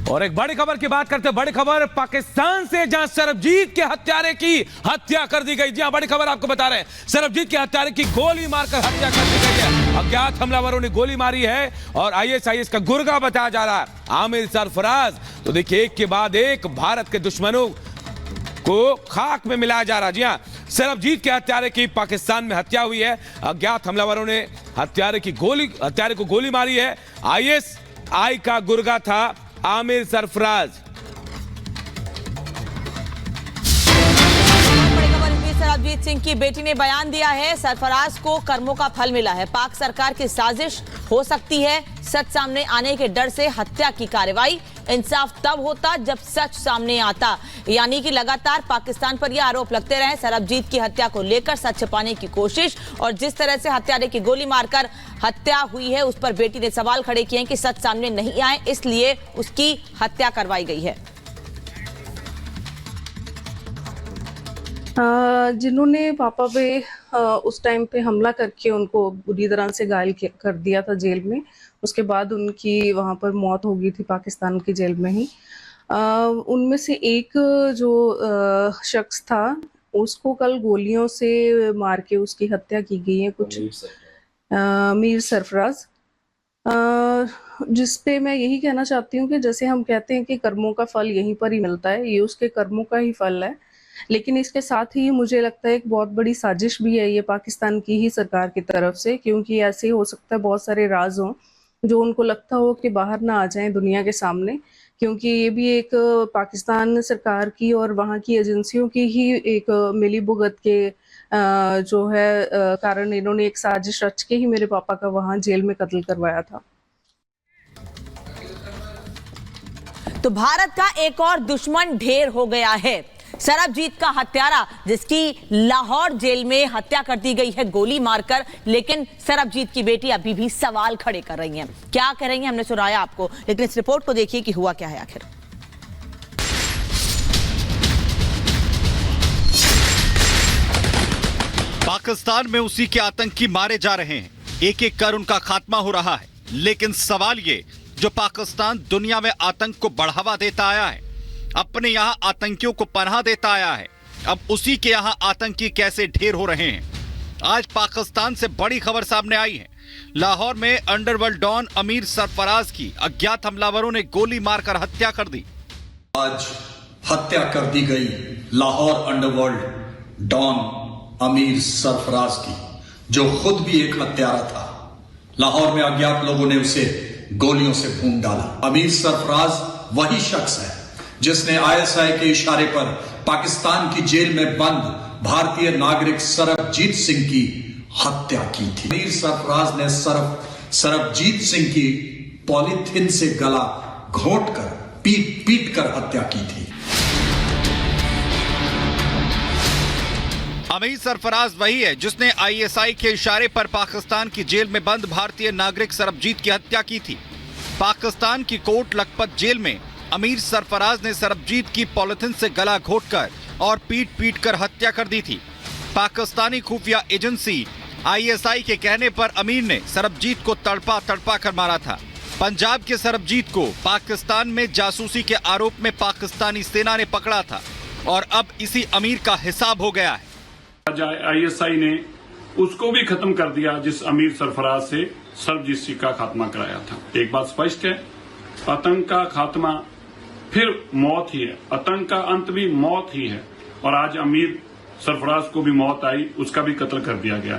और एक बड़ी खबर की बात करते हैं। बड़ी खबर पाकिस्तान से, जहां सरबजीत के हत्यारे की हत्या कर दी गई। जी हां, बड़ी खबर आपको बता रहे हैं, सरबजीत के हत्यारे की गोली मारकर हत्या कर दी गई है। अज्ञात हमलावरों ने गोली मारी है और आईएसआईएस का गुर्गा बताया जा रहा है आमिर सरफराज। तो देखिए, एक के बाद एक भारत के दुश्मनों को खाक में मिलाया जा रहा। जी हां, सरबजीत के हत्यारे की पाकिस्तान में हत्या हुई है। अज्ञात हमलावरों ने हत्यारे को गोली मारी है। आईएसआई का गुर्गा था आमिर सरफराज। सरबजीत सिंह की बेटी ने बयान दिया है, सरफराज को कर्मों का फल मिला है। पाक सरकार की साजिश हो सकती है। सच सामने आने के डर से हत्या की कार्रवाई। इंसाफ तब होता जब सच सामने आता। यानी कि लगातार पाकिस्तान पर यह आरोप लगते रहे, सरबजीत की हत्या को लेकर सच छिपाने की कोशिश, और जिस तरह से हत्यारे की गोली मारकर हत्या हुई है उस पर बेटी ने सवाल खड़े किए हैं कि सच सामने नहीं आए, इसलिए उसकी हत्या करवाई गई है। जिन्होंने पापा पे उस टाइम पे हमला करके उनको बुरी तरह से घायल कर दिया था जेल में, उसके बाद उनकी वहाँ पर मौत हो गई थी पाकिस्तान की जेल में ही। उनमें से एक जो शख्स था उसको कल गोलियों से मार के उसकी हत्या की गई है। कुछ मीर सरफराज, जिस पे मैं यही कहना चाहती हूँ कि जैसे हम कहते हैं कि कर्मों का फल यहीं पर ही मिलता है, ये उसके कर्मों का ही फल है। लेकिन इसके साथ ही मुझे लगता है एक बहुत बड़ी साजिश भी है ये पाकिस्तान की ही सरकार की तरफ से, क्योंकि ऐसे हो सकता है बहुत सारे राज हों जो उनको लगता हो कि बाहर ना आ जाएं दुनिया के सामने, क्योंकि ये भी एक पाकिस्तान सरकार की और वहाँ की एजेंसियों की ही एक मिली भुगत के जो है कारण इन्होंने एक साजिश रच के ही मेरे पापा का वहाँ जेल में कत्ल करवाया था। तो भारत का एक और दुश्मन ढेर हो गया है। सरबजीत का हत्यारा, जिसकी लाहौर जेल में हत्या कर दी गई है गोली मारकर, लेकिन सरबजीत की बेटी अभी भी सवाल खड़े कर रही हैं। क्या कह रही हैं हमने सुनाया आपको, लेकिन इस रिपोर्ट को देखिए कि हुआ क्या है आखिर। पाकिस्तान में उसी के आतंकी मारे जा रहे हैं, एक एक कर उनका खात्मा हो रहा है। लेकिन सवाल ये, जो पाकिस्तान दुनिया में आतंक को बढ़ावा देता आया है, अपने यहां आतंकियों को पनाह देता आया है, अब उसी के यहां आतंकी कैसे ढेर हो रहे हैं। आज पाकिस्तान से बड़ी खबर सामने आई है। लाहौर में अंडरवर्ल्ड डॉन अमीर सरफराज की अज्ञात हमलावरों ने गोली मारकर हत्या कर दी। आज हत्या कर दी गई लाहौर अंडरवर्ल्ड डॉन अमीर सरफराज की, जो खुद भी एक हत्यारा था। लाहौर में अज्ञात लोगों ने उसे गोलियों से भून डाला। अमीर सरफराज वही शख्स है जिसने आईएसआई के इशारे पर पाकिस्तान की जेल में बंद भारतीय नागरिक सरबजीत सिंह की हत्या की थी। अमीर सरफराज ने सरबजीत सिंह की पॉलीथिन से गला घोंटकर पीट कर हत्या की थी। अमीर सरफराज वही है जिसने आईएसआई के इशारे पर पाकिस्तान की जेल में बंद भारतीय नागरिक सरबजीत की हत्या की थी। पाकिस्तान की कोट लखपत जेल में अमीर सरफराज ने सरबजीत की पॉलिथिन से गला घोंटकर और पीट कर हत्या कर दी थी। पाकिस्तानी खुफिया एजेंसी आईएसआई के कहने पर अमीर ने सरबजीत को तड़पा कर मारा था। पंजाब के सरबजीत को पाकिस्तान में जासूसी के आरोप में पाकिस्तानी सेना ने पकड़ा था और अब इसी अमीर का हिसाब हो गया है। आईएसआई ने उसको भी खत्म कर दिया जिस अमीर सरफराज से सरबजीत सिंह का खात्मा कराया था। एक बात स्पष्ट है, आतंक का खात्मा फिर मौत ही है, आतंक का अंत भी मौत ही है। और आज अमीर सरफराज को भी मौत आई, उसका भी कत्ल कर दिया गया।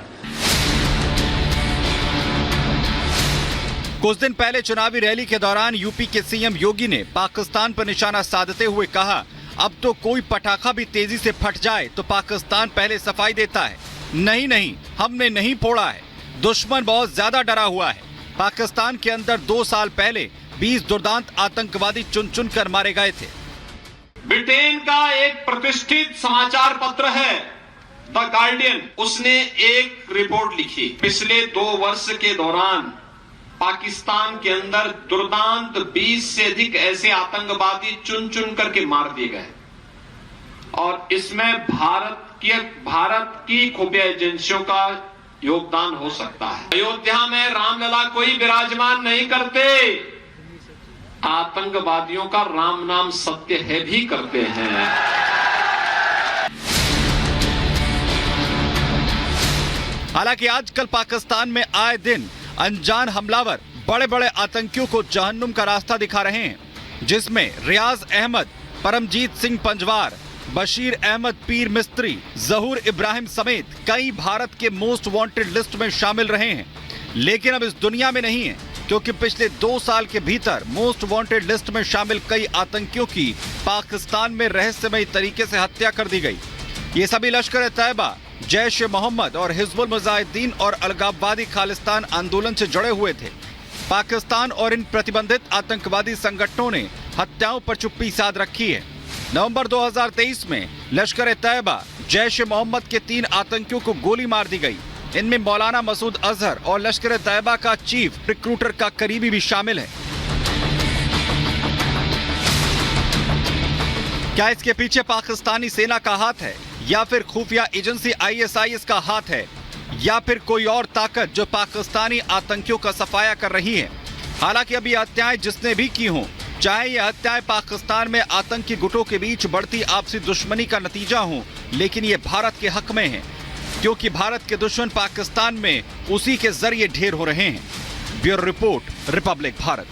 कुछ दिन पहले चुनावी रैली के दौरान यूपी के सीएम योगी ने पाकिस्तान पर निशाना साधते हुए कहा, अब तो कोई पटाखा भी तेजी से फट जाए तो पाकिस्तान पहले सफाई देता है। नहीं, हमने नहीं फोड़ा है, दुश्मन बहुत ज्यादा डरा हुआ है। पाकिस्तान के अंदर 2 साल पहले 20 दुर्दांत आतंकवादी चुन कर मारे गए थे। ब्रिटेन का एक प्रतिष्ठित समाचार पत्र है द गार्डियन, उसने एक रिपोर्ट लिखी। पिछले 2 वर्ष के दौरान पाकिस्तान के अंदर दुर्दांत 20 से अधिक ऐसे आतंकवादी चुन करके मार दिए गए, और इसमें भारत की खुफिया एजेंसियों का योगदान हो सकता है। अयोध्या में रामलला कोई विराजमान नहीं करते, आतंकवादियों का राम नाम सत्य है भी करते हैं। हालांकि आजकल पाकिस्तान में आए दिन अनजान हमलावर बड़े बड़े आतंकियों को जहन्नुम का रास्ता दिखा रहे हैं, जिसमें रियाज अहमद, परमजीत सिंह पंजवार, बशीर अहमद पीर मिस्त्री, जहूर इब्राहिम समेत कई भारत के मोस्ट वांटेड लिस्ट में शामिल रहे हैं। लेकिन अब इस दुनिया में नहीं है, क्योंकि पिछले 2 साल के भीतर मोस्ट वांटेड लिस्ट में शामिल कई आतंकियों की पाकिस्तान में रहस्यमयी तरीके से हत्या कर दी गई। ये सभी लश्कर ए तैयबा, जैश ए मोहम्मद और हिजबुल मुजाहिदीन और अलगाववादी खालिस्तान आंदोलन से जुड़े हुए थे। पाकिस्तान और इन प्रतिबंधित आतंकवादी संगठनों ने हत्याओं पर चुप्पी साध रखी है। नवंबर 2023 में लश्कर ए तैयबा, जैश ए मोहम्मद के 3 आतंकियों को गोली मार दी गई। इनमें मौलाना मसूद अजहर और लश्कर ए तैयबा का चीफ रिक्रूटर का करीबी भी शामिल है। क्या इसके पीछे पाकिस्तानी सेना का हाथ है, या फिर खुफिया एजेंसी ISIS का हाथ है, या फिर कोई और ताकत जो पाकिस्तानी आतंकियों का सफाया कर रही है? हालांकि अब ये हत्याएं जिसने भी की हों, चाहे ये हत्याएं पाकिस्तान में आतंकी गुटों के बीच बढ़ती आपसी दुश्मनी का नतीजा हों, लेकिन ये भारत के हक में है, क्योंकि भारत के दुश्मन पाकिस्तान में उसी के जरिए ढेर हो रहे हैं। Bureau report, Republic Bharat.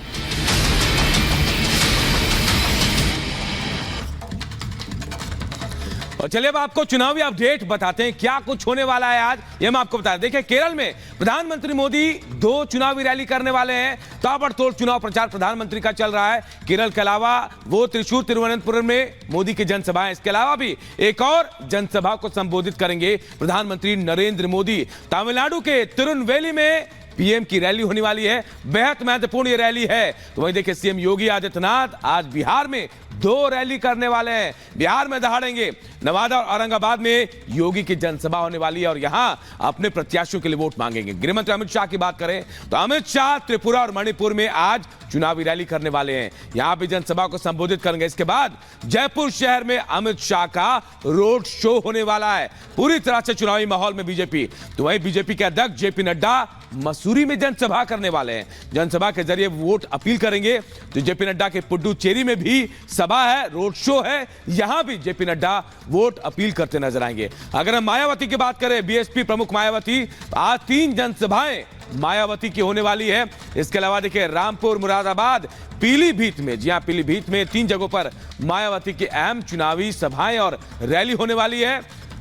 और चलिए अब आपको चुनावी अपडेट बताते हैं, क्या कुछ होने वाला है आज ये मैं आपको बता दें। देखिए, केरल में प्रधानमंत्री मोदी 2 चुनावी रैली करने वाले हैं। ताबड़तोड़ चुनाव प्रचार प्रधानमंत्री का चल रहा है। केरल के अलावा वो त्रिशूर, तिरुवनंतपुरम में मोदी की जनसभा है। इसके अलावा भी एक और जनसभा को संबोधित करेंगे प्रधानमंत्री नरेंद्र मोदी। तमिलनाडु के तिरुनेलवेली में पीएम की रैली होने वाली है। बेहद महत्वपूर्ण ये रैली है। तो वहीं देखिए, सीएम योगी आदित्यनाथ आज बिहार में 2 रैली करने वाले हैं। बिहार में दहाड़ेंगे। नवादा और औरंगाबाद में योगी की जनसभा होने वाली है और यहां अपने प्रत्याशियों के लिए वोट मांगेंगे। गृहमंत्री अमित शाह की बात करें तो अमित शाह त्रिपुरा और मणिपुर में आज चुनावी रैली करने वाले हैं। यहां भी जनसभा को संबोधित करेंगे। इसके बाद जयपुर शहर में अमित शाह का रोड शो होने वाला है। पूरी तरह से चुनावी माहौल में बीजेपी। तो वहीं बीजेपी के अध्यक्ष जेपी नड्डा मसूरी में जनसभा करने वाले हैं। जनसभा के जरिए वोट अपील करेंगे। तो जेपी नड्डा के पुडुचेरी में भी सभा है, रोड शो है। यहां भी जेपी नड्डा वोट अपील करते नजर आएंगे। अगर हम मायावती की बात करें, बीएसपी प्रमुख मायावती, आज 3 जनसभाएं मायावती की होने वाली है। इसके अलावा देखिए, रामपुर, मुरादाबाद, पीलीभीत में, जी हां, पीलीभीत में 3 जगहों पर मायावती की अहम चुनावी सभाएं और रैली होने वाली है।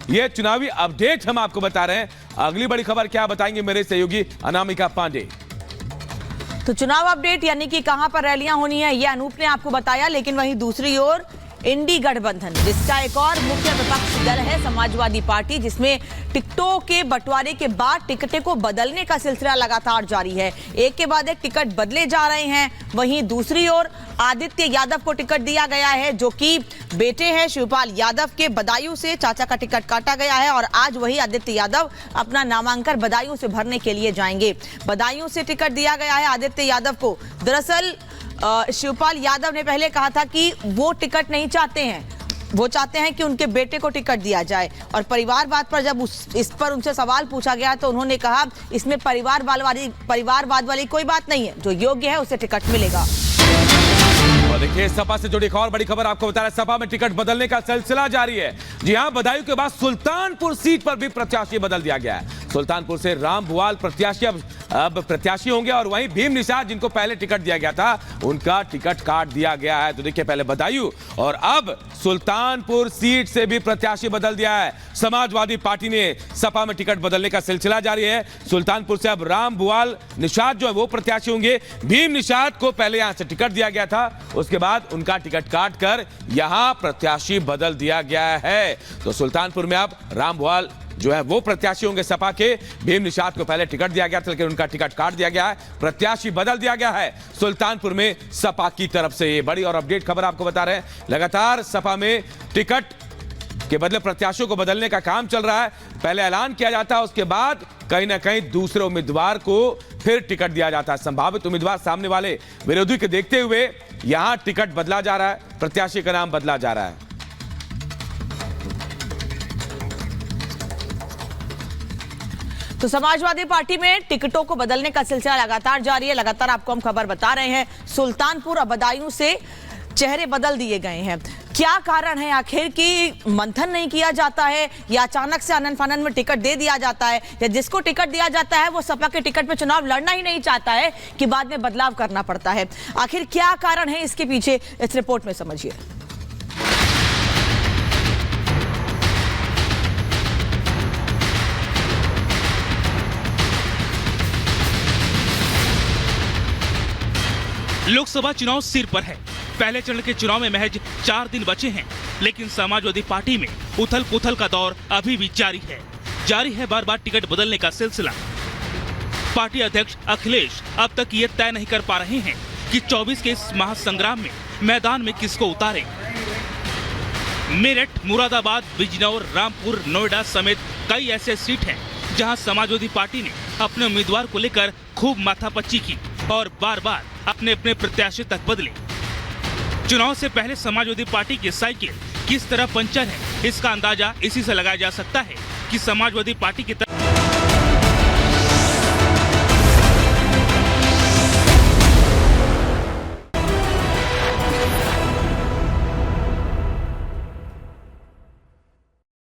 यह चुनावी अपडेट हम आपको बता रहे हैं। अगली बड़ी खबर क्या बताएंगे मेरे सहयोगी अनामिका पांडे। तो चुनाव अपडेट यानी कि कहां पर रैलियां होनी है, यह अनूप ने आपको बताया। लेकिन वहीं दूसरी ओर इंडी गठबंधन, जिसका एक और मुख्य विपक्षी दल है समाजवादी पार्टी, जिसमें टिकटों के बंटवारे के बाद टिकटें को बदलने का सिलसिला लगातार जारी है। एक के बाद एक टिकट बदले जा रहे हैं। वहीं दूसरी ओर आदित्य यादव को टिकट दिया गया है, जो कि बेटे हैं शिवपाल यादव के। बदायूं से चाचा का टिकट काटा गया है और आज वही आदित्य यादव अपना नामांकन बदायूं से भरने के लिए जाएंगे। बदायूं से टिकट दिया गया है आदित्य यादव को। दरअसल शिवपाल यादव ने पहले कहा था कि वो टिकट नहीं चाहते हैं, वो चाहते हैं कि उनके बेटे को टिकट दिया जाए। और परिवारवाद पर जब इस पर उनसे सवाल पूछा गया तो उन्होंने कहा इसमें परिवारवाद वाली कोई बात नहीं है, जो योग्य है उसे टिकट मिलेगा। और देखिए, सपा से जुड़ी एक और बड़ी खबर आपको बता रहे हैं। सपा में टिकट बदलने का सिलसिला जारी है। जी हां, बदायूं के बाद सुल्तानपुर सीट पर भी प्रत्याशी बदल दिया गया है। सुल्तानपुर से राम भुआल प्रत्याशी अब प्रत्याशी होंगे और वहीं भीम निषाद, जिनको पहले टिकट दिया गया था, उनका टिकट काट दिया गया है। तो देखिए, पहले बदायूं और अब सुल्तानपुर सीट से भी प्रत्याशी बदल दिया है। समाजवादी पार्टी ने सपा में टिकट बदलने का सिलसिला जारी है। सुल्तानपुर से अब राम भुआल निषाद जो है वो प्रत्याशी होंगे। भीम निषाद को पहले यहां से टिकट दिया गया था, उसके बाद उनका टिकट काट कर यहां प्रत्याशी बदल दिया गया है। तो सुल्तानपुर में अब राम भुआल जो है वो प्रत्याशी होंगे सपा के। भीम निषाद को पहले टिकट दिया गया था, लेकिन उनका टिकट काट दिया गया है। प्रत्याशी बदल दिया गया है सुल्तानपुर में सपा की तरफ से। ये बड़ी और अपडेट खबर आपको बता रहे हैं। लगातार सपा में टिकट के बदले प्रत्याशियों को बदलने का काम चल रहा है। पहले ऐलान किया जाता है, उसके बाद कहीं ना कहीं दूसरे उम्मीदवार को फिर टिकट दिया जाता है। संभावित उम्मीदवार सामने वाले विरोधी के देखते हुए यहां टिकट बदला जा रहा है, प्रत्याशी का नाम बदला जा रहा है। तो समाजवादी पार्टी में टिकटों को बदलने का सिलसिला लगातार जारी है। लगातार आपको हम खबर बता रहे हैं, सुल्तानपुर और बदायूं से चेहरे बदल दिए गए हैं। क्या कारण है आखिर कि मंथन नहीं किया जाता है या अचानक से आनन फानन में टिकट दे दिया जाता है, या जिसको टिकट दिया जाता है वो सपा के टिकट पे चुनाव लड़ना ही नहीं चाहता है कि बाद में बदलाव करना पड़ता है? आखिर क्या कारण है इसके पीछे, इस रिपोर्ट में समझिए। लोकसभा चुनाव सिर पर है। पहले चरण के चुनाव में महज 4 दिन बचे हैं, लेकिन समाजवादी पार्टी में उथल पुथल का दौर अभी भी जारी है। जारी है बार बार टिकट बदलने का सिलसिला। पार्टी अध्यक्ष अखिलेश अब तक ये तय नहीं कर पा रहे हैं कि 24 के इस महासंग्राम में मैदान में किसको उतारें। मेरठ, मुरादाबाद, बिजनौर, रामपुर, नोएडा समेत कई ऐसे सीट हैं जहां समाजवादी पार्टी ने अपने उम्मीदवार को लेकर खूब माथापच्ची की और बार बार अपने अपने प्रत्याशी तक बदले। चुनाव से पहले समाजवादी पार्टी की साइकिल किस तरह पंचर है, इसका अंदाजा इसी से लगाया जा सकता है कि समाजवादी पार्टी की तरफ